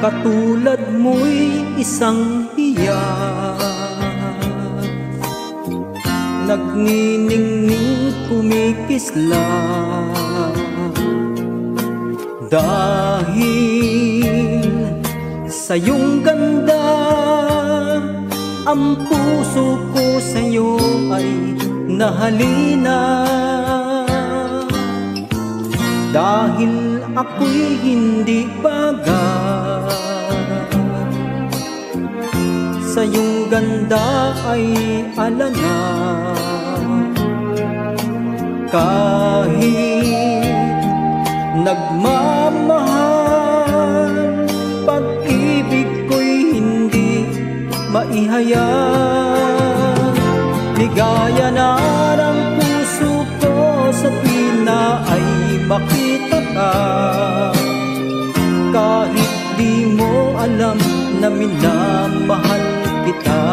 katulad mo'y isang hiyak, nagniningning kumikislap. Dahil sa iyong ganda, ang puso ko sa'yo ay nahalina. Dahil ako'y hindi bagay, sa iyong ganda ay alangan. Kahit nagmamahal, pag-ibig ko'y hindi maihayag. Ligaya na ng puso ko sa tuwina ay makita ka. Kahit di mo alam na minamahal kita,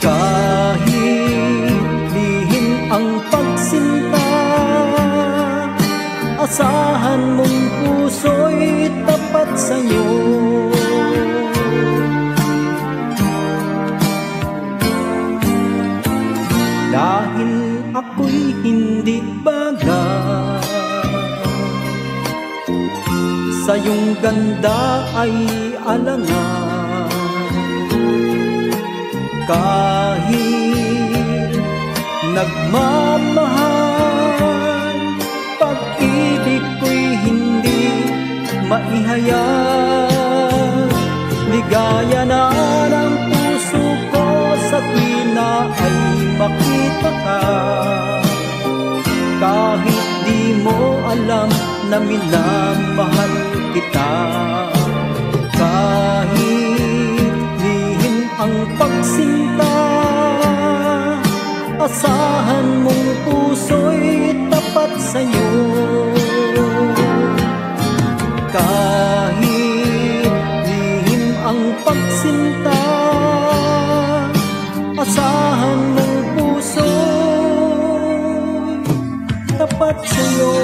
kahit lihim ang pagsinta, asahan mong puso'y tapat sa'yo. Dahil ako'y hindi bagay, sa iyong ganda ay alangan. Kahit nagmamahal, pag-ibig ko'y hindi maihayag. Ligaya na ng puso ko sa tuwina ay makita ka. Kahit di mo alam na minamahal kita, kahit lihim ang pagsinta, asahan mong puso'y tapat sa'yo. Kahit lihim ang pagsinta, asahan mong puso'y tapat sa'yo.